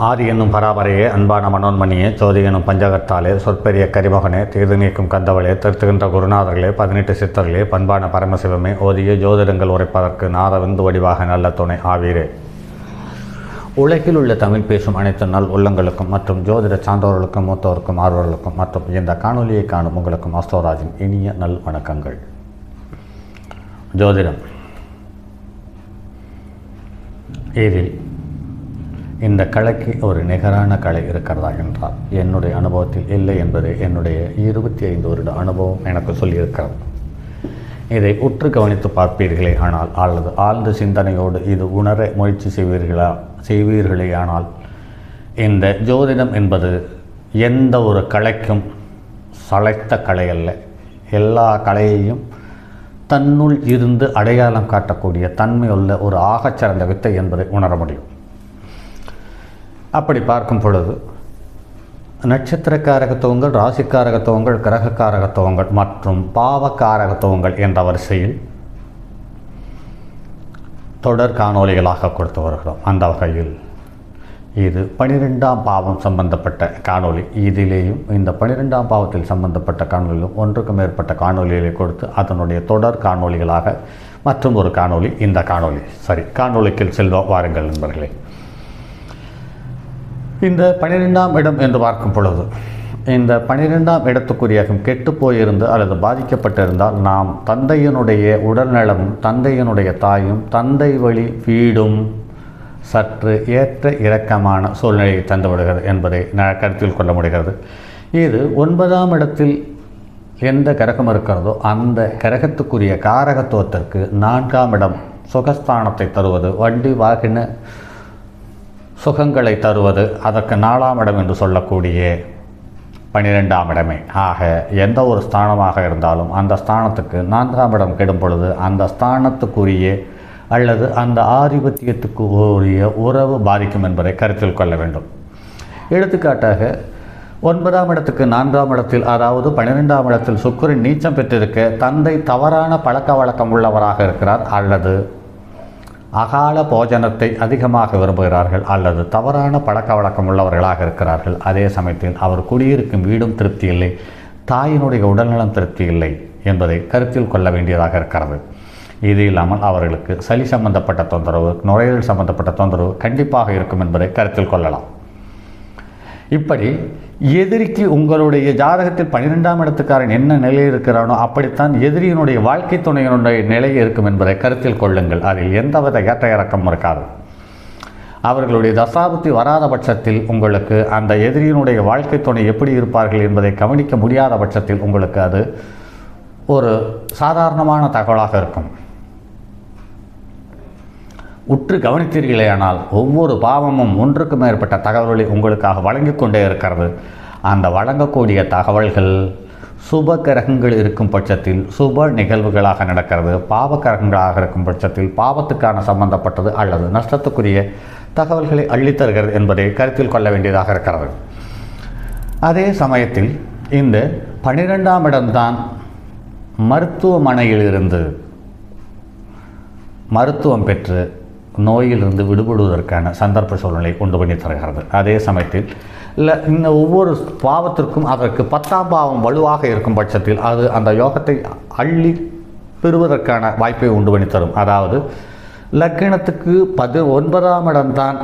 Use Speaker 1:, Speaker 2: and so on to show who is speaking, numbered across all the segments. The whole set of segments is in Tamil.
Speaker 1: ஆதி என்னும் பராபரையே, அன்பான மனோன்மணியே, சோதி எனும் பஞ்சகத்தாலே, சொற்பெரிய கரிமகனே, தீர்து நீக்கும் கந்தவளே, திருத்துகின்ற குருநாதர்களே, 18 சித்தர்களே, பண்பான பரமசிவமே, ஓதிய ஜோதிடங்கள் உரைப்பதற்கு நாத விந்து வடிவாக நல்ல துணை ஆவீரே. உலகில் உள்ள தமிழ் பேசும் அனைத்து நல் உள்ளங்களுக்கும் மற்றும் ஜோதிட சான்றோர்களுக்கும் மூத்தோருக்கும் ஆர்வலர்களுக்கும் மற்றும் இந்த காணொலியை காணும் உங்களுக்கும் அஸ்ட்ரோராஜின் இனிய நல் வணக்கங்கள். ஜோதிடம் இதில் இந்த கலைக்கு ஒரு நிகரான கலை இருக்கிறதா என்றால் என்னுடைய அனுபவத்தில் இல்லை என்பது என்னுடைய 25 வருட அனுபவம் எனக்கு சொல்லியிருக்கிறது. இதை உற்று கவனித்து பார்ப்பீர்களே ஆனால் அல்லது ஆழ்ந்த சிந்தனையோடு இது உணர முயற்சி செய்வீர்களே ஆனால் இந்த ஜோதிடம் என்பது எந்த ஒரு கலைக்கும் சளைத்த கலை அல்ல. எல்லா கலையையும் தன்னுள் இருந்து அடையாளம் காட்டக்கூடிய தன்மையுள்ள ஒரு ஆகச்சிறந்த வித்தை என்பதை உணர முடியும். அப்படி பார்க்கும் பொழுது நட்சத்திரக்காரகத்துவங்கள், ராசிக்காரகத்துவங்கள், கிரகக்காரகத்துவங்கள் மற்றும் பாவக்காரகத்துவங்கள் என்ற வரிசையில் தொடர் காணொலிகளாக கொடுத்து வருகிறோம். அந்த வகையில் இது 12ஆம் பாவம் சம்பந்தப்பட்ட காணொலி. இதிலேயும் இந்த 12ஆம் பாவத்தில் சம்பந்தப்பட்ட காணொலியிலும் ஒன்றுக்கு மேற்பட்ட காணொலிகளை கொடுத்து அதனுடைய தொடர் காணொலிகளாக மற்றும் ஒரு காணொலி இந்த காணொலி. சரி, காணொலிக்கு செல்வோம் வாருங்கள் நண்பர்களே. இந்த 12ஆம் இடம் என்று பார்க்கும் பொழுது இந்த 12ஆம் இடத்துக்குரிய கெட்டு போயிருந்து அல்லது பாதிக்கப்பட்டிருந்தால் நாம் தந்தையினுடைய உடல்நலமும் தந்தையினுடைய தாயும் தந்தை வழி வீடும் சற்று ஏற்ற இறக்கமான சூழ்நிலையை தந்துவிடுகிறது என்பதை கருத்தில் கொள்ள முடிகிறது. இது 9ஆம் இடத்தில் எந்த கிரகம் இருக்கிறதோ அந்த கிரகத்துக்குரிய காரகத்துவத்திற்கு 4ஆம் இடம் சுகஸ்தானத்தை தருவது, வண்டி வாகன சுகங்களை தருவது, அதற்கு 4ஆம் இடம் என்று சொல்லக்கூடிய 12ஆம் இடமே. ஆக எந்த ஒரு ஸ்தானமாக இருந்தாலும் அந்த ஸ்தானத்துக்கு 4ஆம் இடம் கெடும் பொழுது அந்த ஸ்தானத்துக்குரிய அல்லது அந்த ஆதிபத்தியத்துக்கு உரிய உறவு பாதிக்கும் என்பதை கருத்தில் கொள்ள வேண்டும். எடுத்துக்காட்டாக 9ஆம் இடத்துக்கு 4ஆம் இடத்தில், அதாவது 12ஆம் இடத்தில் சுக்கிரன் நீச்சம் பெற்றிருக்க தந்தை தவறான பழக்க வழக்கம் உள்ளவராக இருக்கிறார், அல்லது அகால போஜனத்தை அதிகமாக விரும்புகிறார்கள், அல்லது தவறான பழக்க வழக்கம் உள்ளவர்களாக இருக்கிறார்கள். அதே சமயத்தில் அவர் குடியிருக்கும் வீடும் திருப்தி இல்லை, தாயினுடைய உடல்நலம் திருப்தி இல்லை என்பதை கருத்தில் கொள்ள வேண்டியதாக இருக்கிறது. இது இல்லாமல் அவர்களுக்கு சளி சம்பந்தப்பட்ட தொந்தரவு, நுரையீரல் சம்பந்தப்பட்ட தொந்தரவு கண்டிப்பாக இருக்கும் என்பதை கருத்தில் கொள்ளலாம். இப்படி எதிரிக்கு உங்களுடைய ஜாதகத்தில் 12ஆம் இடத்துக்காரன் என்ன நிலை இருக்கிறானோ அப்படித்தான் எதிரியினுடைய வாழ்க்கை துணையினுடைய நிலை இருக்கும் என்பதை கருத்தில் கொள்ளுங்கள். அதில் எந்தவித ஏற்ற இறக்கம் இருக்காது. அவர்களுடைய தசாபுத்தி வராத பட்சத்தில் உங்களுக்கு அந்த எதிரியினுடைய வாழ்க்கை துணை எப்படி இருப்பார்கள் என்பதை கவனிக்க முடியாத பட்சத்தில் உங்களுக்கு அது ஒரு சாதாரணமான தகவலாக இருக்கும். உற்று கவனித்தீர்களேயானால் ஒவ்வொரு பாவமும் ஒன்றுக்கு மேற்பட்ட தகவல்களை உங்களுக்காக வழங்கி கொண்டே இருக்கிறது. அந்த வழங்கக்கூடிய தகவல்கள் சுப கிரகங்கள் இருக்கும் பட்சத்தில் சுப நிகழ்வுகளாக நடக்கிறது, பாவ கிரகங்களாக இருக்கும் பட்சத்தில் பாவத்துக்கான சம்பந்தப்பட்டது அல்லது நஷ்டத்துக்குரிய தகவல்களை அள்ளித்தருகிறது என்பதை கருத்தில் கொள்ள வேண்டியதாக இருக்கிறது. அதே சமயத்தில் இந்த 12ஆம் இடம்தான் மருத்துவமனையிலிருந்து மருத்துவம் பெற்று நோயிலிருந்து விடுபடுவதற்கான சந்தர்ப்ப சூழ்நிலை உண்டு பண்ணி தருகிறது. அதே சமயத்தில் இந்த ஒவ்வொரு பாவத்திற்கும் அதற்கு 10ஆம் பாவம் வலுவாக இருக்கும் பட்சத்தில் அது அந்த யோகத்தை அள்ளி பெறுவதற்கான வாய்ப்பை உண்டு பண்ணி தரும். அதாவது லக்னத்துக்கு 19ஆம் இடம்தான்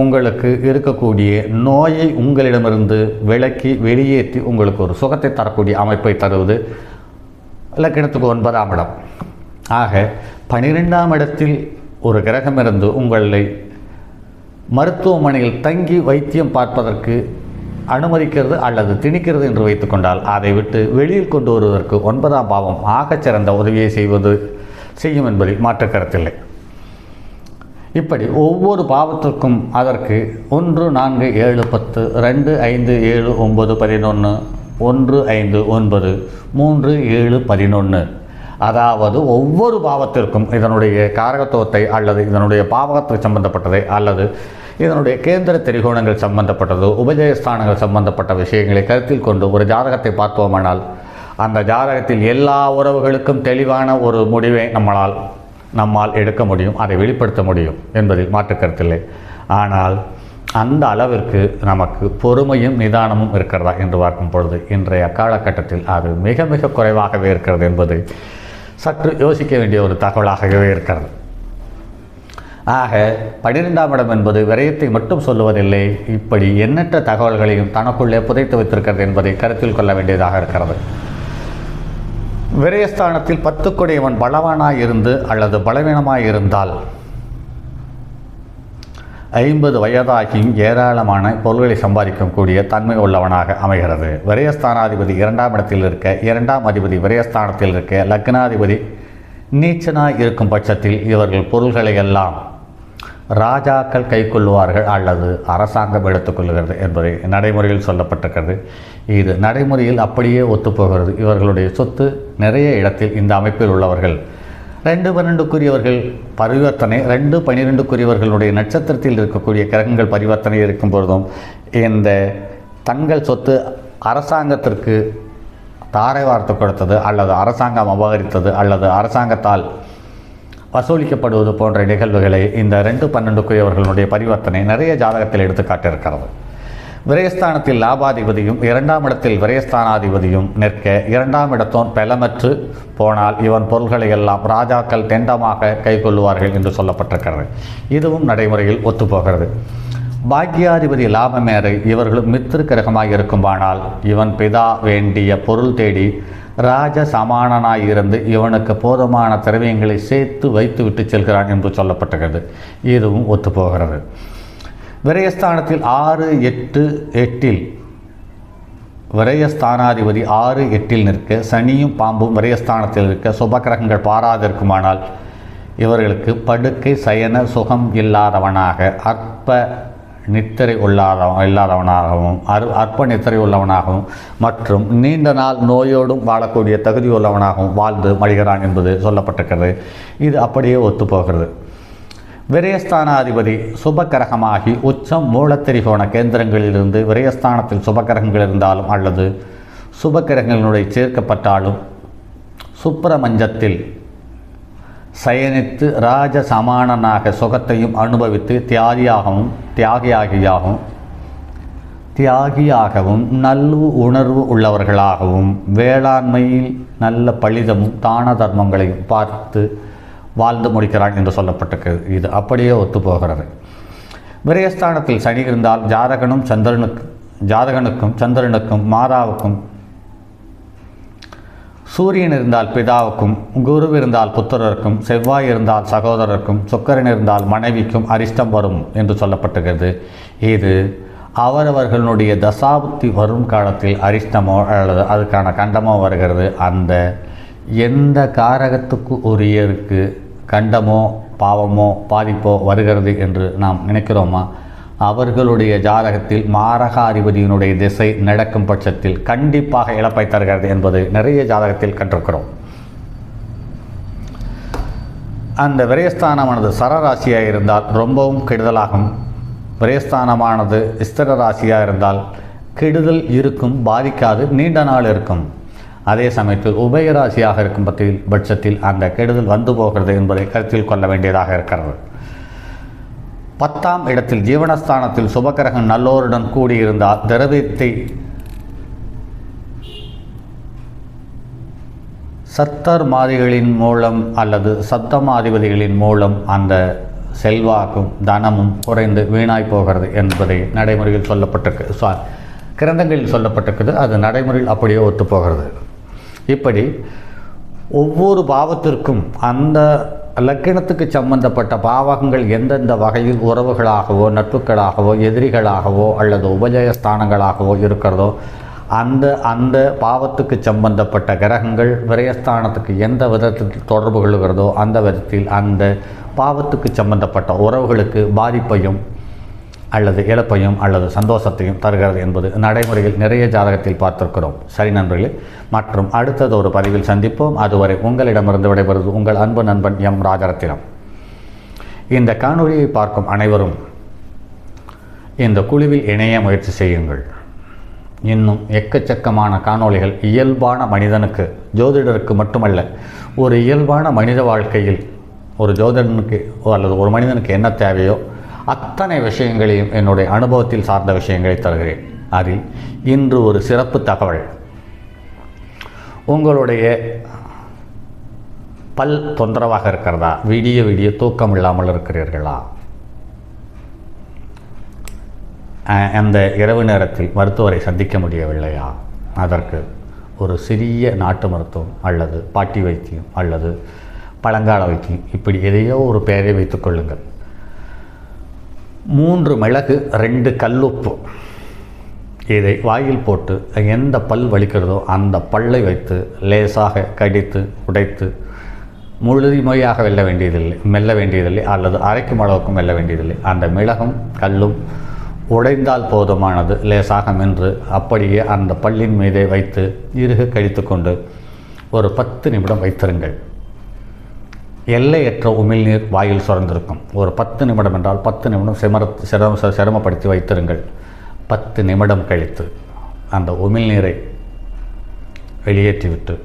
Speaker 1: உங்களுக்கு இருக்கக்கூடிய நோயை உங்களிடமிருந்து விலக்கி வெளியேற்றி உங்களுக்கு ஒரு சுகத்தை தரக்கூடிய அமைப்பை தருவது லக்னத்துக்கு 9ஆம் இடம். ஆக 12ஆம் இடத்தில் ஒரு கிரகம் இருந்து உங்களை மருத்துவமனையில் தங்கி வைத்தியம் பார்ப்பதற்கு அனுமதிக்கிறது அல்லது திணிக்கிறது என்று வைத்துக்கொண்டால் அதை விட்டு வெளியில் கொண்டு வருவதற்கு 9ஆம் பாவம் ஆகச்சிறந்த உதவியை செய்யும் என்பதில் மாற்று கருத்தில்லை. இப்படி ஒவ்வொரு பாவத்திற்கும் அதற்கு 1, 4, 7, 10, 2, 5, 7, 9, 11, 1, 5, 9, 3, 7, 11, அதாவது ஒவ்வொரு பாவத்திற்கும் இதனுடைய காரகத்துவத்தை அல்லது இதனுடைய பாவகத்துக்கு சம்பந்தப்பட்டதை அல்லது இதனுடைய கேந்திர திரிகோணங்கள் சம்பந்தப்பட்டது, உபஜயஸ்தானங்கள் சம்பந்தப்பட்ட விஷயங்களை கருத்தில் கொண்டு ஒரு ஜாதகத்தை பார்த்தோமானால் அந்த ஜாதகத்தில் எல்லா உறவுகளுக்கும் தெளிவான ஒரு முடிவை நம்மால் எடுக்க முடியும், அதை வெளிப்படுத்த முடியும் என்பதில் மாற்று கருத்தில்லை. ஆனால் அந்த அளவிற்கு நமக்கு பொறுமையும் நிதானமும் இருக்கிறதா என்று பார்க்கும் பொழுது இன்றைய காலகட்டத்தில் அது மிக மிக குறைவாகவே இருக்கிறது என்பது சற்று யோசிக்க வேண்டிய ஒரு தகவலாகவே இருக்கிறது. ஆக 12ஆம் இடம் என்பது விரயத்தை மட்டும் சொல்லுவதில்லை, இப்படி எண்ணற்ற தகவல்களையும் தனக்குள்ளே புதைத்து வைத்திருக்கிறது என்பதை கருத்தில் கொள்ள வேண்டியதாக இருக்கிறது. விரயஸ்தானத்தில் 10 கொடியவன் பலவானாய் இருந்து அல்லது பலவீனமாய் இருந்தால் 50 வயதாகியும் ஏராளமான பொருள்களை சம்பாதிக்கக்கூடிய தன்மை உள்ளவனாக அமைகிறது. விரயஸ்தானாதிபதி 2ஆம் இடத்தில் இருக்க, 2ஆம் அதிபதி விரயஸ்தானத்தில் இருக்க, லக்னாதிபதி நீச்சனாய் இருக்கும் பட்சத்தில் இவர்கள் பொருள்களை எல்லாம் ராஜாக்கள் கைக்கொள்வார்கள் அல்லது அரசாங்கம் எடுத்துக்கொள்கிறது என்பதை நடைமுறையில் சொல்லப்பட்டிருக்கிறது. இது நடைமுறையில் அப்படியே ஒத்துப்போகிறது. இவர்களுடைய சொத்து நிறைய இடத்தில் இந்த அமைப்பில் உள்ளவர்கள் 2-12க்குரியவர்கள் பரிவர்த்தனை, 2-12க்குரியவர்களுடைய நட்சத்திரத்தில் இருக்கக்கூடிய கிரகங்கள் பரிவர்த்தனை இருக்கும் பொழுதும் இந்த தங்கள் சொத்து அரசாங்கத்திற்கு தாரை வார்த்து கொடுத்தது அல்லது அரசாங்கம் அபகரித்தது அல்லது அரசாங்கத்தால் வசூலிக்கப்படுவது போன்ற நிகழ்வுகளை இந்த 2-12க்குரியவர்களுடைய பரிவர்த்தனை நிறைய ஜாதகத்தில் எடுத்துக்காட்டிருக்கிறது. விரயஸ்தானத்தில் லாபாதிபதியும் 2ஆம் இடத்தில் விரயஸ்தானாதிபதியும் நிற்க 2ஆம் இடத்தோன் பலமற்று போனால் இவன் பொருள்களை எல்லாம் ராஜாக்கள் தெண்டமாக கைக்கொள்வார்கள் என்று சொல்லப்பட்டிருக்கிறது. இதுவும் நடைமுறையில் ஒத்துப்போகிறது. பாக்யாதிபதி லாபமேறை இவர்களும் மித்திரு கிரகமாக இருக்குமானால் இவன் பிதா வேண்டிய பொருள் தேடி ராஜ சமானனாய் இருந்து இவனுக்கு போதுமான திரவியங்களை சேர்த்து வைத்து விட்டு செல்கிறான் என்று சொல்லப்பட்டிருக்கிறது. இதுவும் ஒத்துப்போகிறது. விரயஸ்தானத்தில் 6-8-8 விரயஸ்தானாதிபதி 6-8 நிற்க, சனியும் பாம்பும் விரயஸ்தானத்தில் இருக்க, சுபகிரகங்கள் பாராதிருக்குமானால் இவர்களுக்கு படுக்கை சயன சுகம் இல்லாதவனாக, அற்ப நித்திரை இல்லாதவனாகவும் அற்ப நித்திரை உள்ளவனாகவும் மற்றும் நீண்ட நாள் நோயோடும் வாழக்கூடிய தகுதி உள்ளவனாகவும் வாழ்ந்து மடிகிறான் என்பது சொல்லப்பட்டிருக்கிறது. இது அப்படியே ஒத்துப்போகிறது. விரயஸ்தானாதிபதி சுபகிரகமாகி உச்சம் மூலத்திரிகோண கேந்திரங்களிலிருந்து விரயஸ்தானத்தில் சுபகிரகங்கள் இருந்தாலும் அல்லது சுபகிரகங்களுடைய சேர்க்கப்பட்டாலும் சுப்பிரமஞ்சத்தில் சயனித்து ராஜ சமானனாக சுகத்தையும் அனுபவித்து தியாகியாகவும் நல்ல உணர்வு உள்ளவர்களாகவும் வேளாண்மையில் நல்ல பலிதமும் தான தர்மங்களையும் பார்த்து வாழ்ந்து முடிக்கிறான் என்று சொல்லப்பட்டிருக்கிறது. இது அப்படியே ஒத்துப்போகிறது. விரயஸ்தானத்தில் சனி இருந்தால் ஜாதகனுக்கும் சந்திரனுக்கும் மாதாவுக்கும், சூரியன் இருந்தால் பிதாவுக்கும், குரு இருந்தால் புத்திரருக்கும், செவ்வாய் இருந்தால் சகோதரருக்கும், சுக்கிரன் இருந்தால் மனைவிக்கும் அரிஷ்டம் வரும் என்று சொல்லப்பட்டிருக்கிறது. இது அவரவர்களுடைய தசாபுத்தி வரும் காலத்தில் அரிஷ்டமோ அல்லது அதுக்கான கண்டமோ வருகிறது. அந்த எந்த காரகத்துக்கு உரியருக்கு கண்டமோ பாவமோ பாதிப்போ வருகிறது என்று நாம் நினைக்கிறோமா, அவர்களுடைய ஜாதகத்தில் மாரகாதிபதியினுடைய திசை நடக்கும் பட்சத்தில் கண்டிப்பாக இழப்பை தருகிறது என்பது நிறைய ஜாதகத்தில் கண்டிருக்கிறோம். அந்த விரயஸ்தானமானது சரராசியாக இருந்தால் ரொம்பவும் கெடுதலாகும். விரயஸ்தானமானது ஸ்திர ராசியாக இருந்தால் கெடுதல் இருக்கும், பாதிக்காது, நீண்ட நாள் இருக்கும். அதே சமயத்தில் உபயராசியாக இருக்கும் பட்சத்தில் அந்த கெடுதல் வந்து போகிறது என்பதை கருத்தில் கொள்ள வேண்டியதாக இருக்கிறது. 10ஆம் இடத்தில் ஜீவனஸ்தானத்தில் சுபகிரகம் நல்லோருடன் கூடியிருந்தால் திரவியத்தை சத்தர் மாதிரிகளின் மூலம் அல்லது சப்தமாதிபதிகளின் மூலம் அந்த செல்வாக்கும் தனமும் குறைந்து வீணாய் போகிறது என்பதை நடைமுறையில் சொல்லப்பட்டிருக்கு, கிரந்தங்களில் சொல்லப்பட்டிருக்குது. அது நடைமுறையில் அப்படியே ஒத்துப்போகிறது. இப்படி ஒவ்வொரு பாவத்திற்கும் அந்த லக்கினத்துக்கு சம்பந்தப்பட்ட பாவகங்கள் எந்தெந்த வகையில் உறவுகளாகவோ நட்புகளாகவோ எதிரிகளாகவோ அல்லது உபஜயஸ்தானங்களாகவோ இருக்கிறதோ அந்த பாவத்துக்கு சம்பந்தப்பட்ட கிரகங்கள் விரயஸ்தானத்துக்கு எந்த விதத்தில் தொடர்பு கொள்கிறதோ அந்த விதத்தில் அந்த பாவத்துக்கு சம்பந்தப்பட்ட உறவுகளுக்கு பாதிப்பையும் அல்லது இழப்பையும் அல்லது சந்தோஷத்தையும் தருகிறது என்பது நடைமுறையில் நிறைய ஜாதகத்தில் பார்த்திருக்கிறோம். சரி நண்பர்களே, மற்றும் அடுத்தது ஒரு பதிவில் சந்திப்போம். அதுவரை உங்களிடமிருந்து விடைபெறுவது உங்கள் அன்பு நண்பன் எம் ராஜரத்தினம். இந்த காணொளியை பார்க்கும் அனைவரும் இந்த குழுவில் இணைய முயற்சி செய்யுங்கள். இன்னும் எக்கச்சக்கமான காணொளிகள் இயல்பான மனிதனுக்கு, ஜோதிடருக்கு மட்டுமல்ல, ஒரு இயல்பான மனித வாழ்க்கையில் ஒரு ஜோதிடனுக்கு அல்லது ஒரு மனிதனுக்கு என்ன தேவையோ அத்தனை விஷயங்களையும் என்னுடைய அனுபவத்தில் சார்ந்த விஷயங்களை தருகிறேன். அதில் இன்று ஒரு சிறப்பு தகவல். உங்களுடைய பல் தொந்தரவாக இருக்கிறதா? விடிய விடிய தூக்கம் இல்லாமல் இருக்கிறீர்களா? அந்த இரவு நேரத்தில் மருத்துவரை சந்திக்க முடியவில்லையா? அதற்கு ஒரு சிறிய நாட்டு மருத்துவம் அல்லது பாட்டி வைத்தியம் அல்லது பழங்கால வைத்தியம், இப்படி எதையோ ஒரு பெயரை வைத்துக் கொள்ளுங்கள். 3 மிளகு 2 கல்லுப்பு, இதை வாயில் போட்டு எந்த பல் வலிக்கிறதோ அந்த பல்லை வைத்து லேசாக கடித்து உடைத்து முழுமையாக மெல்ல வேண்டியதில்லை அல்லது அரைக்கும் அளவுக்கும் மெல்ல வேண்டியதில்லை. அந்த மிளகும் கல்லும் உடைந்தால் போதுமானது. லேசாக மென்று அப்படியே அந்த பல்லின் மீதே வைத்து இறுக கழித்து கொண்டு ஒரு 10 நிமிடம் வைத்திருங்கள். எல்லையற்ற உமிழ்நீர் வாயில் சுரந்திருக்கும். ஒரு 10 நிமிடம் என்றால் 10 நிமிடம் சிரமப்படுத்தி வைத்திருங்கள். 10 நிமிடம் கழித்து அந்த உமிழ்நீரை வெளியேற்றிவிட்டு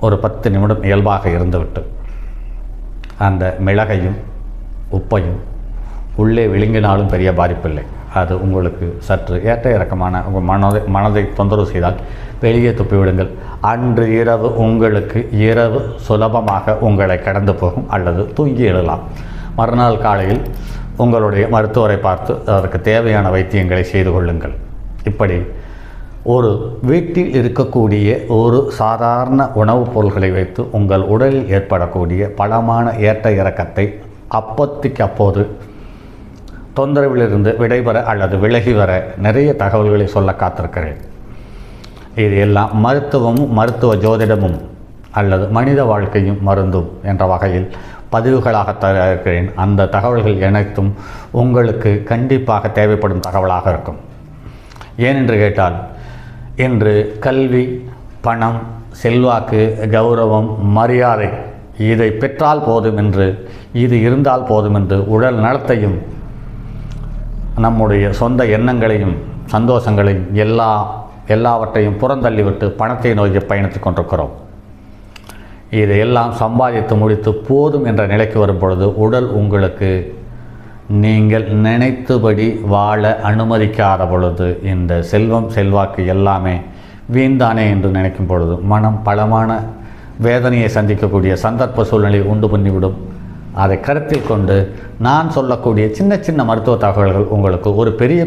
Speaker 1: ஒரு 10 நிமிடம் இயல்பாக இருந்துவிட்டு அந்த மிளகையும் உப்பையும் உள்ளே விழுங்கினாலும் பெரிய பாதிப்பில்லை. அது உங்களுக்கு சற்று ஏற்ற இறக்கமான உங்கள் மனதை தொந்தரவு செய்தால் வெளியே துப்பிவிடுங்கள். அன்று இரவு உங்களுக்கு இரவு சுலபமாக உங்களை கடந்து போகும் அல்லது தூங்கி எழலாம். மறுநாள் காலையில் உங்களுடைய மருத்துவரை பார்த்து அதற்கு தேவையான வைத்தியங்களை செய்து கொள்ளுங்கள். இப்படி ஒரு வீட்டில் இருக்கக்கூடிய ஒரு சாதாரண உணவுப் பொருள்களை வைத்து உங்கள் உடலில் ஏற்படக்கூடிய பலமான ஏற்ற இறக்கத்தை அப்போதைக்கு அப்போது தொந்தரவிலிருந்து விடைபெற அல்லது விலகி வர நிறைய தகவல்களை சொல்ல காத்திருக்கிறேன். இது எல்லாம் மருத்துவமும் மருத்துவ ஜோதிடமும் அல்லது மனித வாழ்க்கையும் மருந்தும் என்ற வகையில் பதிவுகளாக தருகிறேன். அந்த தகவல்கள் அனைத்தும் உங்களுக்கு கண்டிப்பாக தேவைப்படும் தகவலாக இருக்கும். ஏனென்று கேட்டால், இன்று கல்வி, பணம், செல்வாக்கு, கௌரவம், மரியாதை இதை பெற்றால் போதும் என்று, இது இருந்தால் போதும் என்று உடல் நலத்தையும் நம்முடைய சொந்த எண்ணங்களையும் சந்தோஷங்களையும் எல்லாவற்றையும் புறந்தள்ளிவிட்டு பணத்தை நோக்கி பயணித்து கொண்டிருக்கிறோம். இதையெல்லாம் சம்பாதித்து முடித்து போதும் என்ற நிலைக்கு வரும் பொழுது உடல் உங்களுக்கு நீங்கள் நினைத்தபடி வாழ அனுமதிக்காத பொழுது இந்த செல்வம் செல்வாக்கு எல்லாமே வீண்தானே என்று நினைக்கும் பொழுது மனம் பலமான வேதனையை சந்திக்கக்கூடிய சந்தர்ப்ப சூழ்நிலை உண்டு பண்ணிவிடும். அதை கருத்தில் கொண்டு நான் சொல்லக்கூடிய சின்ன சின்ன மருத்துவ தகவல்கள் உங்களுக்கு ஒரு பெரிய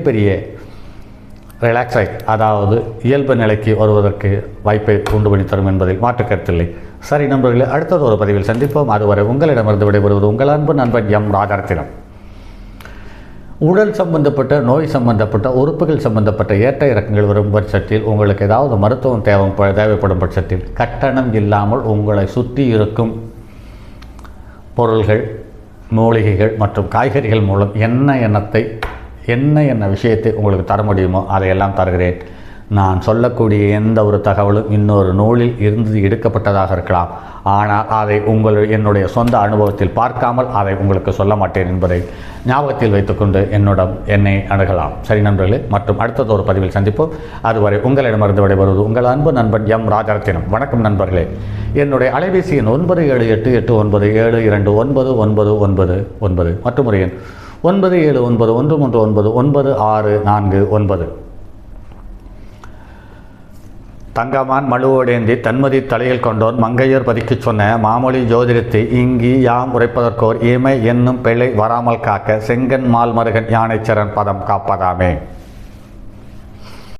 Speaker 1: ரிலாக்ஸை, அதாவது இயல்பு நிலைக்கு வருவதற்கு வாய்ப்பை உண்டு பண்ணி தரும் என்பதில் மாற்று கருத்தில்லை. சரி நண்பர்களே, அடுத்தது ஒரு பதிவில் சந்திப்போம். அதுவரை உங்களிடமிருந்து விடைபெறுவது உங்கள் அன்பு நண்பன் எம் ராஜரத்தினம். உடல் சம்பந்தப்பட்ட, நோய் சம்பந்தப்பட்ட, உறுப்புகள் சம்பந்தப்பட்ட ஏற்ற இறக்கங்கள் வரும் பட்சத்தில் உங்களுக்கு ஏதாவது மருத்துவம் தேவைப்படும் பட்சத்தில் கட்டணம் இல்லாமல் உங்களை சுற்றி இருக்கும் பொருள்கள், மூலிகைகள் மற்றும் காய்கறிகள் மூலம் என்ன விஷயத்தை உங்களுக்கு தர முடியுமோ அதையெல்லாம் தருகிறேன். நான் சொல்லக்கூடிய எந்த ஒரு தகவலும் இன்னொரு நூலில் இருந்து எடுக்கப்பட்டதாக இருக்கலாம். ஆனால் அதை என்னுடைய சொந்த அனுபவத்தில் பார்க்காமல் அதை உங்களுக்கு சொல்ல மாட்டேன் என்பதை ஞாபகத்தில் வைத்துக்கொண்டு என்னை அணுகலாம். சரி நண்பர்களே, மற்றும் அடுத்தது ஒரு பதிவில் சந்திப்போம். அதுவரை உங்களிடமிருந்து விடைபெறுவது உங்கள் அன்பு நண்பன் எம் ராஜரத்தினம். வணக்கம் நண்பர்களே. என்னுடைய அலைபேசி எண் 9788929999 மற்றும் ஒரு எண் 9791399649. தங்கமான் மழுவோடேந்தி தன்மதி தலையில் கொண்டோன் மங்கையர் பதிக்குச் சொன்ன மாமொழி ஜோதிடத்தை இங்கி யாம் உரைப்பதற்கோர் இமை என்னும் பிழை வராமல் காக்க செங்கன் மால் மருகன் யானைச்சரன் பதம் காப்பதாமே.